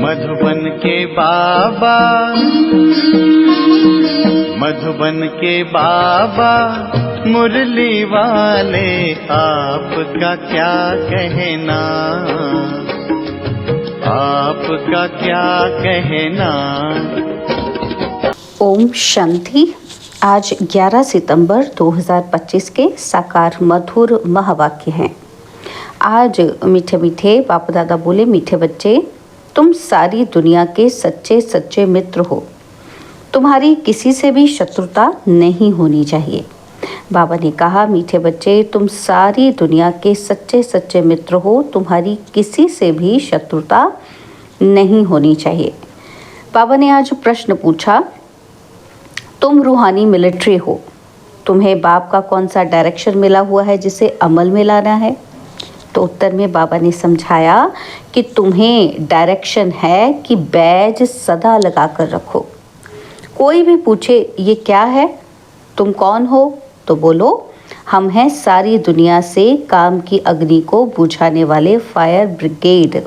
मधुबन के बाबा, मधुबन के बाबा मुरली वाले, आपका क्या कहना, आपका क्या कहना। ओम शांति। आज 11 सितंबर 2025 के साकार मधुर महावाक्य हैं। आज मीठे मीठे बाप दादा बोले, मीठे बच्चे, तुम सारी दुनिया के सच्चे सच्चे मित्र हो। तुम्हारी किसी से भी शत्रुता नहीं होनी चाहिए। बाबा ने कहा, मीठे बच्चे, तुम सारी दुनिया के सच्चे सच्चे मित्र हो, तुम्हारी किसी से भी शत्रुता नहीं होनी चाहिए। बाबा ने आज प्रश्न पूछा, तुम रूहानी मिलिट्री हो, तुम्हें बाप का कौन सा डायरेक्शन मिला हुआ है जिसे अमल में लाना है? तो उत्तर में बाबा ने समझाया कि तुम्हें डायरेक्शन है कि बैज सदा लगा कर रखो। कोई भी पूछे ये क्या है, तुम कौन हो, तो बोलो हम हैं सारी दुनिया से काम की अग्नि को बुझाने वाले फायर ब्रिगेड।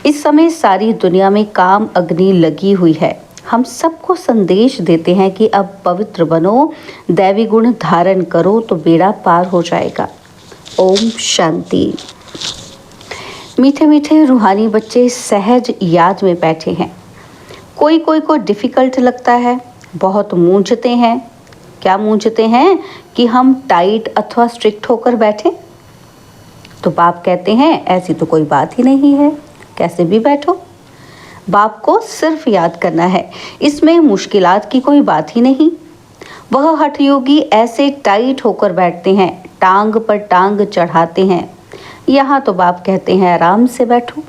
इस समय सारी दुनिया में काम अग्नि लगी हुई है। हम सबको संदेश देते हैं कि अब पवित्र बनो, दैवी गुण धारण करो तो बेड़ा पार हो जाएगा। ओम शांति। मीठे मीठे रूहानी बच्चे सहज याद में बैठे हैं। कोई कोई को डिफ़िकल्ट लगता है, बहुत मूंझते हैं। क्या मूंझते हैं कि हम टाइट अथवा स्ट्रिक्ट होकर बैठे। तो बाप कहते हैं ऐसी तो कोई बात ही नहीं है, कैसे भी बैठो। बाप को सिर्फ याद करना है, इसमें मुश्किलात की कोई बात ही नहीं। वह हठ योगी ऐसे टाइट होकर बैठते हैं, टांग पर टांग चढ़ाते हैं। यहाँ तो बाप कहते हैं आराम से बैठो।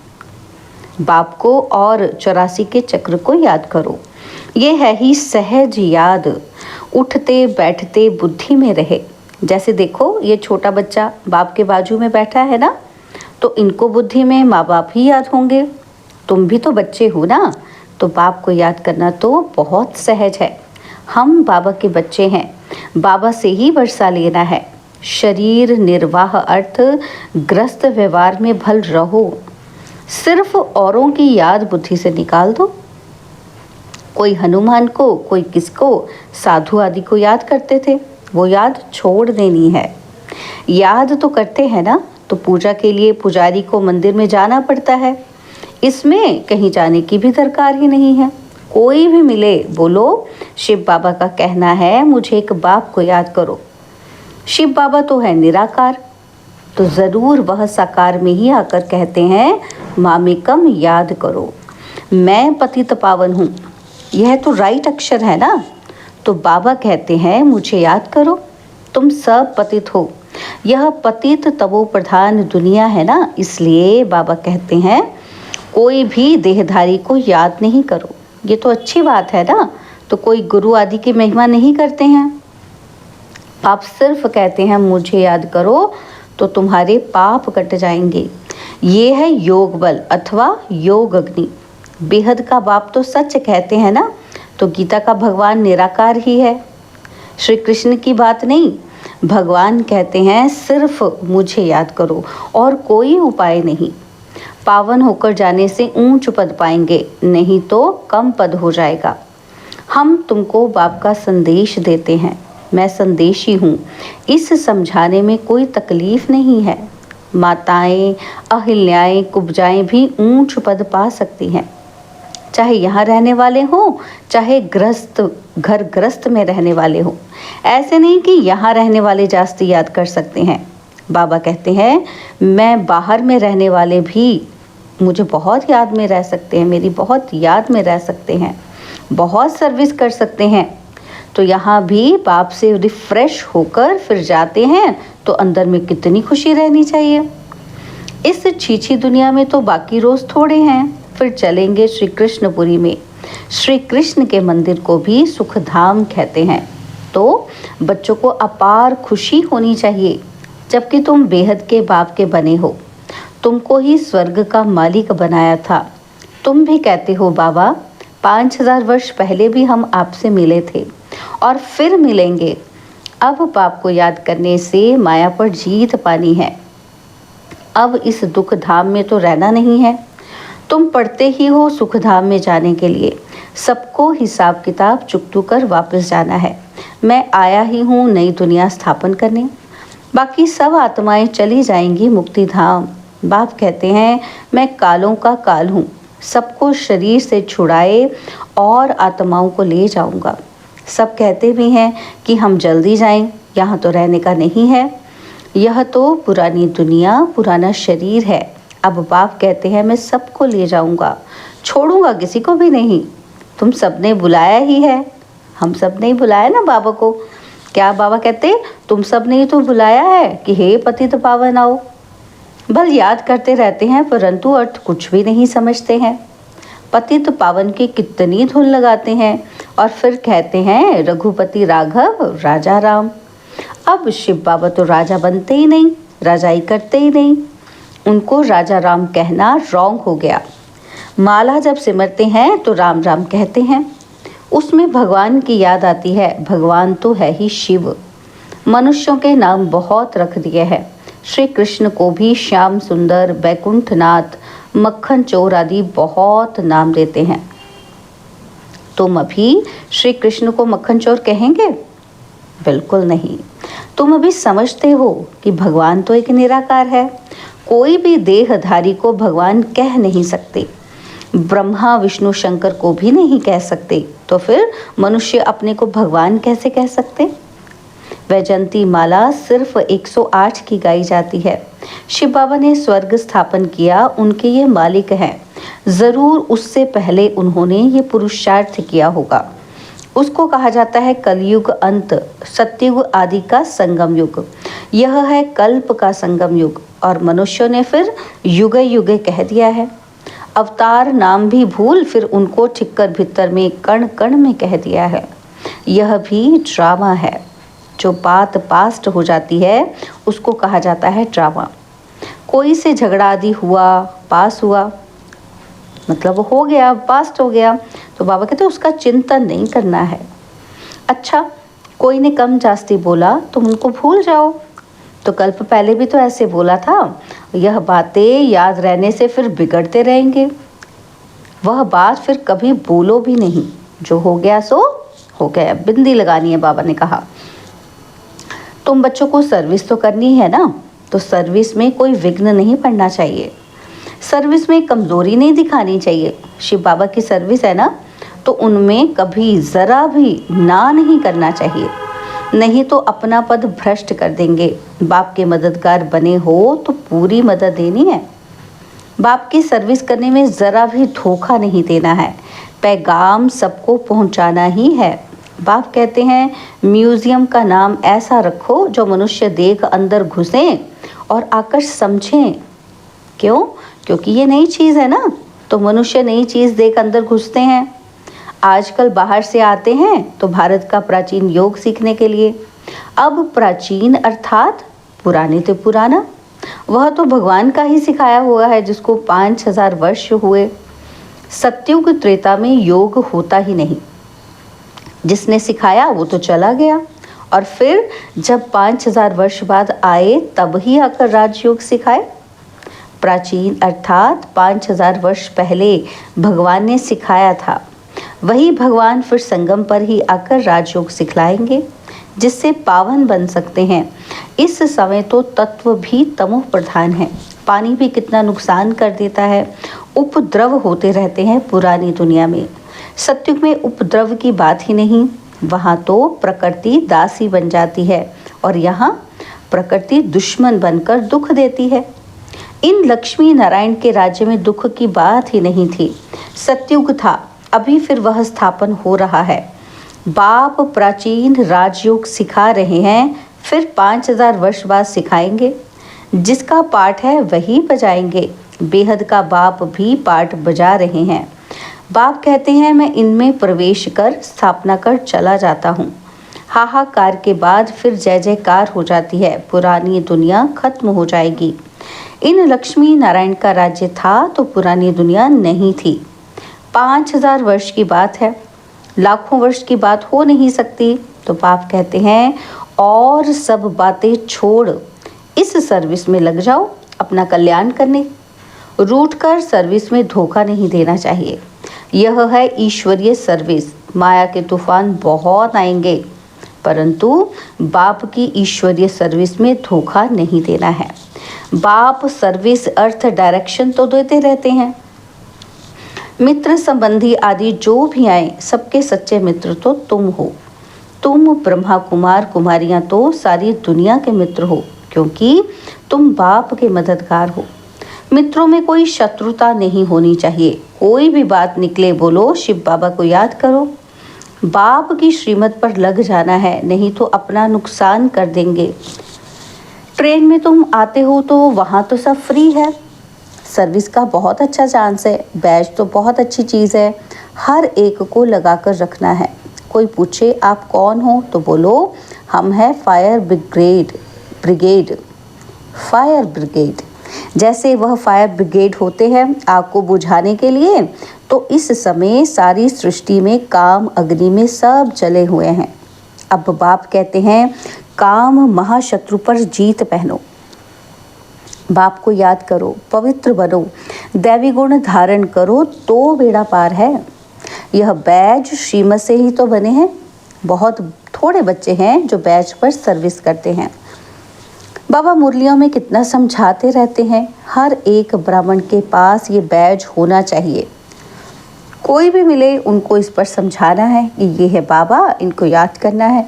बाप को और 84 के चक्र को याद करो। ये है ही सहज याद, उठते बैठते बुद्धि में रहे। जैसे देखो, ये छोटा बच्चा बाप के बाजू में बैठा है ना, तो इनको बुद्धि में माँ बाप ही याद होंगे। तुम भी तो बच्चे हो ना, तो बाप को याद करना तो बहुत सहज है। हम बाबा के बच्चे हैं, बाबा से ही वर्षा लेना है। शरीर निर्वाह अर्थ ग्रस्त व्यवहार में भल रहो। सिर्फ औरों की याद बुद्धि से निकाल दो। कोई हनुमान को, कोई किसको, साधु आदि को याद करते थे, वो याद छोड़ देनी है। याद तो करते हैं ना, तो पूजा के लिए पुजारी को मंदिर में जाना पड़ता है। इसमें कहीं जाने की भी दरकार ही नहीं है। कोई भी मिले बोलो, शिव बाबा का कहना है मुझे एक बाप को याद करो। शिव बाबा तो है निराकार, तो ज़रूर वह साकार में ही आकर कहते हैं मामेकम याद करो, मैं पतित पावन हूँ। यह तो राइट अक्षर है ना, तो बाबा कहते हैं मुझे याद करो, तुम सब पतित हो। यह पतित तवो प्रधान दुनिया है ना, इसलिए बाबा कहते हैं कोई भी देहधारी को याद नहीं करो। ये तो अच्छी बात है ना, तो कोई गुरु आदि की महिमा नहीं करते हैं। आप सिर्फ कहते हैं मुझे याद करो तो तुम्हारे पाप कट जाएंगे। ये है योग बल अथवा योग अग्नि। बेहद का बाप तो सच कहते हैं ना, तो गीता का भगवान निराकार ही है। श्री कृष्ण की बात नहीं, भगवान कहते हैं सिर्फ मुझे याद करो और कोई उपाय नहीं। पावन होकर जाने से ऊंच पद पाएंगे, नहीं तो कम पद हो जाएगा। हम तुमको बाप का संदेश देते हैं, मैं संदेशी हूँ, इस समझाने में कोई तकलीफ नहीं है। माताएं, अहिल्याएं, कुब्जाएं भी ऊंच पद पा सकती हैं, चाहे यहाँ रहने वाले हों, चाहे घर ग्रस्त में रहने वाले हों। ऐसे नहीं कि यहाँ रहने वाले जास्ती याद कर सकते हैं। बाबा कहते हैं मैं बाहर में रहने वाले भी मुझे बहुत याद में रह सकते हैं, मेरी बहुत याद में रह सकते हैं, बहुत सर्विस कर सकते हैं। तो यहाँ भी बाप से रिफ्रेश होकर फिर जाते हैं, तो अंदर में कितनी खुशी रहनी चाहिए। इस छीछी दुनिया में तो बाकी रोज़ थोड़े हैं, फिर चलेंगे श्री कृष्णपुरी में। श्री कृष्ण के मंदिर को भी सुखधाम कहते हैं। तो बच्चों को अपार खुशी होनी चाहिए, जबकि तुम बेहद के बाप के बने हो। तुमको ही स्वर्ग का मालिक बनाया था। तुम भी कहते हो बाबा 5000 वर्ष पहले भी हम आपसे मिले थे और फिर मिलेंगे। अब बाप को याद करने से माया पर जीत पानी है। अब इस दुख धाम में तो रहना नहीं है। तुम पढ़ते ही हो सुखधाम में जाने के लिए, सबको हिसाब किताब चुकतू कर वापस जाना है। मैं आया ही हूँ नई दुनिया स्थापन करने, बाकी सब आत्माएं चली जाएंगी मुक्ति धाम। बाप कहते हैं मैं कालों का काल हूँ, सबको शरीर से छुड़ाए और आत्माओं को ले जाऊंगा। सब कहते भी हैं कि हम जल्दी जाएं, यहाँ तो रहने का नहीं है, यह तो पुरानी दुनिया पुराना शरीर है। अब बाप कहते हैं मैं सबको ले जाऊंगा, छोड़ूंगा किसी को भी नहीं। तुम सबने बुलाया ही है, हम सब ने बुलाया ना बाबा को। क्या बाबा कहते तुम सब ने तो बुलाया है कि हे पतित पावन आओ। बल याद करते रहते हैं परंतु अर्थ कुछ भी नहीं समझते हैं। पतित पावन की कितनी धुन लगाते हैं और फिर कहते हैं रघुपति राघव राजा राम। अब शिव बाबा तो राजा बनते ही नहीं, राजाई करते ही नहीं, उनको राजा राम कहना रॉन्ग हो गया। माला जब सिमरते हैं तो राम राम कहते हैं, उसमें भगवान की याद आती है। भगवान तो है ही शिव। मनुष्यों के नाम बहुत रख दिए हैं, श्री कृष्ण को भी श्याम सुंदर, बैकुंठनाथ, मक्खन चोर आदि बहुत नाम देते हैं। तुम अभी श्री कृष्ण को मक्खन चोर कहेंगे? बिल्कुल नहीं। तुम अभी समझते हो कि भगवान तो एक निराकार है, कोई भी देहधारी को भगवान कह नहीं सकते, ब्रह्मा विष्णु शंकर को भी नहीं कह सकते, तो फिर मनुष्य अपने को भगवान कैसे कह सकते? वैजंती माला सिर्फ 108 की गाई जाती है। शिव बाबा ने स्वर्ग स्थापन किया, उनके ये मालिक हैं। जरूर उससे पहले उन्होंने ये पुरुषार्थ किया होगा। उसको कहा जाता है कलयुग अंत, सतयुग आदि का संगम युग। यह है कल्प का संगम युग और मनुष्यों ने फिर युगे युगे कह दिया है। अवतार नाम भी भूल फिर उनको ठिक्कर भित्तर में कण कण में कह दिया है। यह भी ड्रामा है। जो बात पास्ट हो जाती है उसको कहा जाता है ड्रामा। कोई से झगड़ा आदि हुआ, पास हुआ, मतलब हो गया, पास्ट हो गया, तो बाबा कहते हैं उसका चिंतन नहीं करना है। अच्छा, कोई ने कम जास्ती बोला तो उनको भूल जाओ, तो कल्प पहले भी तो ऐसे बोला था। यह बातें याद रहने से फिर बिगड़ते रहेंगे। वह बात फिर कभी बोलो भी नहीं, जो हो गया सो हो गया, बिंदी लगानी है। बाबा ने कहा तुम बच्चों को सर्विस तो करनी है ना, तो सर्विस में कोई विघ्न नहीं पड़ना चाहिए, सर्विस में कमज़ोरी नहीं दिखानी चाहिए। शिव बाबा की सर्विस है ना, तो उनमें कभी ज़रा भी ना नहीं करना चाहिए, नहीं तो अपना पद भ्रष्ट कर देंगे। बाप के मददगार बने हो तो पूरी मदद देनी है। बाप की सर्विस करने में ज़रा भी धोखा नहीं देना है, पैगाम सबको पहुंचाना ही है। बाप कहते हैं म्यूज़ियम का नाम ऐसा रखो जो मनुष्य देख अंदर घुसें और आकर समझें। क्यों? क्योंकि ये नई चीज़ है ना, तो मनुष्य नई चीज़ देख अंदर घुसते हैं। आजकल बाहर से आते हैं तो भारत का प्राचीन योग सीखने के लिए। अब प्राचीन अर्थात पुराने तो पुराना, वह तो भगवान का ही सिखाया हुआ है जिसको 5000 वर्ष हुए। सतयुग त्रेता में योग होता ही नहीं, जिसने सिखाया वो तो चला गया और फिर जब 5000 वर्ष बाद आए तब ही आकर राजयोग सिखाए। प्राचीन अर्थात 5000 वर्ष पहले भगवान ने सिखाया था, वही भगवान फिर संगम पर ही आकर राजयोग सिखलाएंगे, जिससे पावन बन सकते हैं। इस समय तो तत्व भी तमोह प्रधान है, पानी भी कितना नुकसान कर देता है, उपद्रव होते रहते हैं पुरानी दुनिया में। सतयुग में उपद्रव की बात ही नहीं, वहाँ तो प्रकृति दासी बन जाती है और यहाँ प्रकृति दुश्मन बनकर दुख देती है। इन लक्ष्मी नारायण के राज्य में दुख की बात ही नहीं थी। सतयुग था, अभी फिर वह स्थापन हो रहा है। बाप प्राचीन राजयोग सिखा रहे हैं, फिर 5000 वर्ष बाद सिखाएंगे। जिसका पाठ है वही बजाएंगे। बेहद का बाप भी पाठ बजा रहे हैं। बाप कहते हैं मैं इनमें प्रवेश कर स्थापना कर चला जाता हूँ। हाहाकार के बाद फिर जय जयकार हो जाती है, पुरानी दुनिया खत्म हो जाएगी। इन लक्ष्मी नारायण का राज्य था तो पुरानी दुनिया नहीं थी। 5000 वर्ष की बात है, लाखों वर्ष की बात हो नहीं सकती। तो बाप कहते हैं और सब बातें छोड़ इस सर्विस में लग जाओ अपना कल्याण करने। रूठकर सर्विस में धोखा नहीं देना चाहिए। यह है ईश्वरीय सर्विस। माया के तूफान बहुत आएंगे, परंतु बाप की ईश्वरीय सर्विस में धोखा नहीं देना है। बाप सर्विस अर्थ डायरेक्शन तो देते रहते हैं। मित्र संबंधी आदि जो भी आए, सबके सच्चे मित्र तो तुम हो। तुम ब्रह्मा कुमार कुमारियां तो सारी दुनिया के मित्र हो, क्योंकि तुम बाप के मददगार हो। मित्रों में कोई शत्रुता नहीं होनी चाहिए। कोई भी बात निकले बोलो शिव बाबा को याद करो। बाप की श्रीमत पर लग जाना है, नहीं तो अपना नुकसान कर देंगे। ट्रेन में तुम आते हो तो वहाँ तो सब फ्री है। सर्विस का बहुत अच्छा चांस है। बैज तो बहुत अच्छी चीज़ है, हर एक को लगा कर रखना है। कोई पूछे आप कौन हो तो बोलो हम हैं फायर ब्रिगेड। फायर ब्रिगेड जैसे वह फायर ब्रिगेड होते हैं आग को बुझाने के लिए, तो इस समय सारी सृष्टि में काम अग्नि में सब जले हुए हैं। अब बाप कहते हैं काम महाशत्रु पर जीत पहनो। बाप को याद करो, पवित्र बनो, दैवी गुण धारण करो तो बेड़ा पार है। यह बैज श्रीमत से ही तो बने हैं। बहुत थोड़े बच्चे हैं जो बैज पर सर्विस करते हैं। बाबा मुरलियों में कितना समझाते रहते हैं, हर एक ब्राह्मण के पास ये बैज होना चाहिए। कोई भी मिले उनको इस पर समझाना है कि ये है बाबा, इनको याद करना है।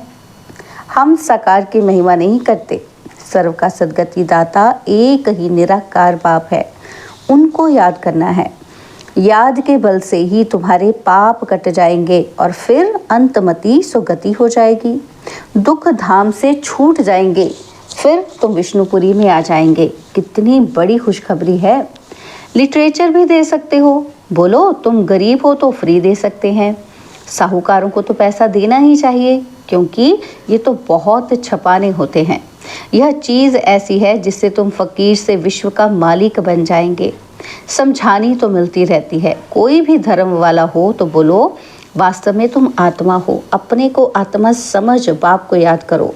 हम साकार की महिमा नहीं करते। सर्व का सद्गति दाता एक ही निराकार बाप है, उनको याद करना है। याद के बल से ही तुम्हारे पाप कट जाएंगे और फिर अंतमति सुगति हो जाएगी। दुख धाम से छूट जाएंगे, फिर तुम विष्णुपुरी में आ जाएंगे। कितनी बड़ी खुशखबरी है। लिटरेचर भी दे सकते हो। बोलो तुम गरीब हो तो फ्री दे सकते हैं। साहूकारों को तो पैसा देना ही चाहिए, क्योंकि ये तो बहुत छपाने होते हैं। यह चीज़ ऐसी है जिससे तुम फकीर से विश्व का मालिक बन जाएंगे। समझानी तो मिलती रहती है। कोई भी धर्म वाला हो तो बोलो वास्तव में तुम आत्मा हो। अपने को आत्मा समझ बाप को याद करो।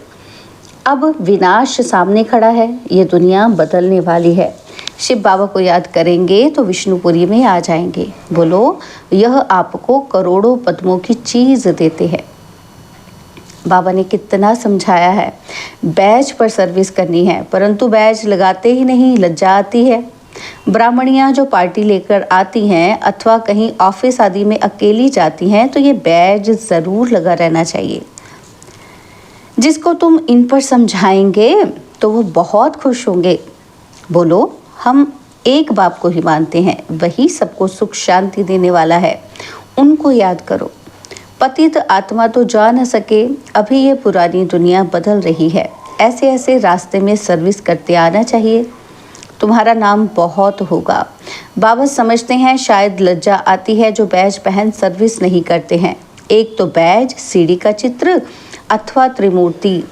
अब विनाश सामने खड़ा है, ये दुनिया बदलने वाली है। शिव बाबा को याद करेंगे तो विष्णुपुरी में आ जाएंगे। बोलो यह आपको करोड़ों पद्मों की चीज़ देते हैं। बाबा ने कितना समझाया है। बैज पर सर्विस करनी है, परंतु बैज लगाते ही नहीं, लज्जा आती है। ब्राह्मणियाँ जो पार्टी लेकर आती हैं अथवा कहीं ऑफिस आदि में अकेली जाती हैं, तो ये बैज ज़रूर लगा रहना चाहिए। जिसको तुम इन पर समझाएंगे तो वो बहुत खुश होंगे। बोलो हम एक बाप को ही मानते हैं, वही सबको सुख शांति देने वाला है, उनको याद करो। पतित आत्मा तो जा न सके, अभी ये पुरानी दुनिया बदल रही है। ऐसे ऐसे रास्ते में सर्विस करते आना चाहिए, तुम्हारा नाम बहुत होगा। बाबा समझते हैं शायद लज्जा आती है जो बैज पहन सर्विस नहीं करते हैं। एक तो बैज, सीढ़ी का चित्र अथवा त्रिमूर्ति,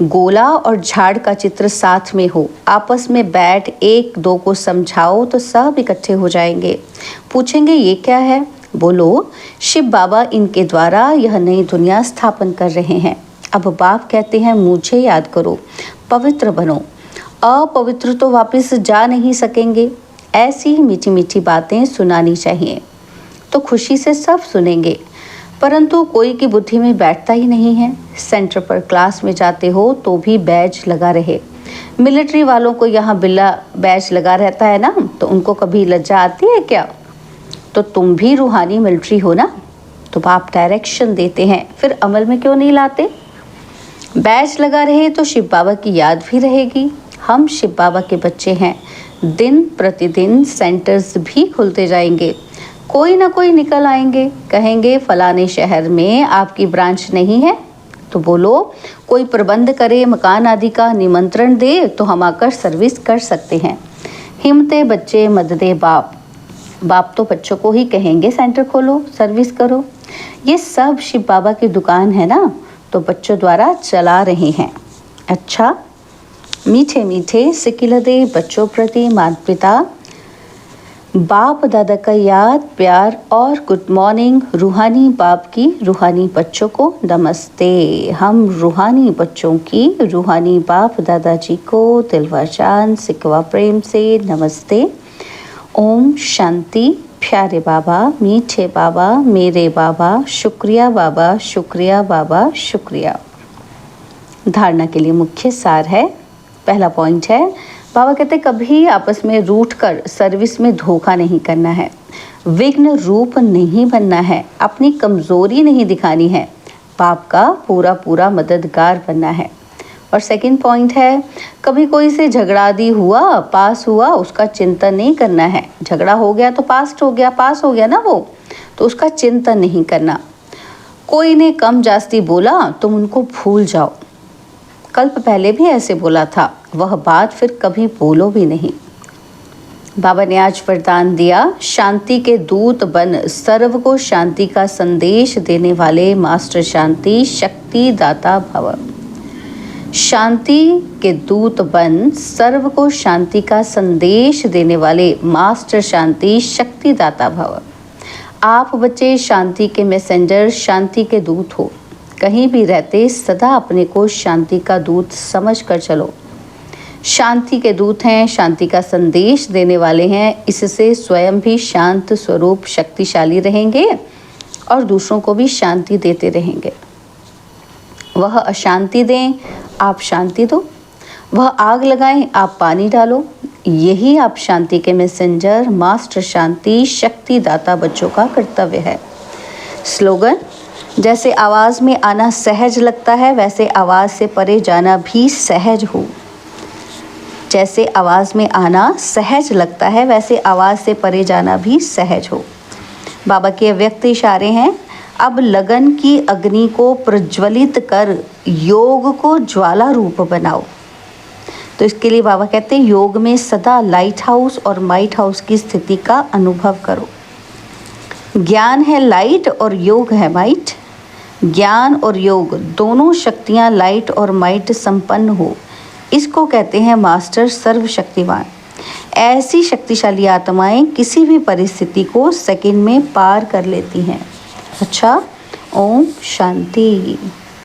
गोला और झाड़ का चित्र साथ में हो। आपस में बैठ एक दो को समझाओ तो सब इकट्ठे हो जाएंगे। पूछेंगे ये क्या है? बोलो शिव बाबा इनके द्वारा यह नई दुनिया स्थापन कर रहे हैं। अब बाप कहते हैं मुझे याद करो, पवित्र बनो। अपवित्र तो वापस जा नहीं सकेंगे। ऐसी मीठी मीठी बातें सुनानी चाहिए तो खुशी से सब सुनेंगे, परंतु कोई की बुद्धि में बैठता ही नहीं है। सेंटर पर क्लास में जाते हो तो भी बैज लगा रहे। मिलिट्री वालों को यहाँ बिल्ला बैज लगा रहता है ना, तो उनको कभी लज्जा आती है क्या? तो तुम भी रूहानी मिलिट्री हो ना, तो आप डायरेक्शन देते हैं, फिर अमल में क्यों नहीं लाते? बैज लगा रहे तो शिव बाबा की याद भी रहेगी। हम शिव बाबा के बच्चे हैं। दिन प्रतिदिन सेंटर्स भी खुलते जाएंगे, कोई ना कोई निकल आएंगे, कहेंगे फलाने शहर में आपकी ब्रांच नहीं है, तो बोलो कोई प्रबंध करे, मकान आदि का निमंत्रण दे तो हम आकर सर्विस कर सकते हैं। हिम्मते बच्चे मददे बाप। बाप तो बच्चों को ही कहेंगे सेंटर खोलो, सर्विस करो। ये सब शिव बाबा की दुकान है ना, तो बच्चों द्वारा चला रहे हैं। अच्छा, मीठे मीठे सिकिलदे बच्चों प्रति माता पिता बाप दादा का याद, प्यार और गुड मॉर्निंग। रूहानी बाप की रूहानी बच्चों को नमस्ते। हम रूहानी बच्चों की रूहानी बाप दादाजी को दिलवा जान सिकवा प्रेम से नमस्ते। ओम शांति। प्यारे बाबा, मीठे बाबा, मेरे बाबा, शुक्रिया बाबा, शुक्रिया बाबा, शुक्रिया। धारणा के लिए मुख्य सार है। पहला पॉइंट है, बाबा कहते कभी आपस में रूठ कर सर्विस में धोखा नहीं करना है, विघ्न रूप नहीं बनना है, अपनी कमजोरी नहीं दिखानी है, बाप का पूरा पूरा मददगार बनना है। और सेकंड पॉइंट है, कभी कोई से झगड़ादी हुआ, पास हुआ, उसका चिंतन नहीं करना है। झगड़ा हो गया तो पास हो गया ना वो, तो उसका चिंतन नहीं करना। कोई ने कम जास्ती बोला, तुम उनको भूल जाओ। कल्प पहले भी ऐसे बोला था, वह बात फिर कभी बोलो भी नहीं। बाबा ने आज वरदान दिया, शांति के दूत बन सर्व को शांति का संदेश देने वाले मास्टर शांति शक्ति दाता भव। शांति के दूत बन सर्व को शांति का संदेश देने वाले मास्टर शांति शक्ति दाता भव। आप बच्चे शांति के मैसेंजर, शांति के दूत हो। कहीं भी रहते सदा अपने को शांति का दूत समझ कर चलो। शांति के दूत हैं, शांति का संदेश देने वाले हैं, इससे स्वयं भी शांत स्वरूप शक्तिशाली रहेंगे और दूसरों को भी शांति देते रहेंगे। वह अशांति दें, आप शांति दो। वह आग लगाएं, आप पानी डालो। यही आप शांति के मैसेंजर मास्टर शांति शक्ति दाता बच्चों का कर्तव्य है। स्लोगन, जैसे आवाज़ में आना सहज लगता है, वैसे आवाज़ से परे जाना भी सहज हो। जैसे आवाज़ में आना सहज लगता है, वैसे आवाज़ से परे जाना भी सहज हो। बाबा के व्यक्त इशारे हैं, अब लगन की अग्नि को प्रज्वलित कर योग को ज्वाला रूप बनाओ। तो इसके लिए बाबा कहते हैं, योग में सदा लाइट हाउस और माइट हाउस की स्थिति का अनुभव करो। ज्ञान है लाइट और योग है माइट। ज्ञान और योग दोनों शक्तियाँ लाइट और माइट संपन्न हो, इसको कहते हैं मास्टर सर्वशक्तिवान। ऐसी शक्तिशाली आत्माएं किसी भी परिस्थिति को सेकंड में पार कर लेती हैं। अच्छा, ओम शांति।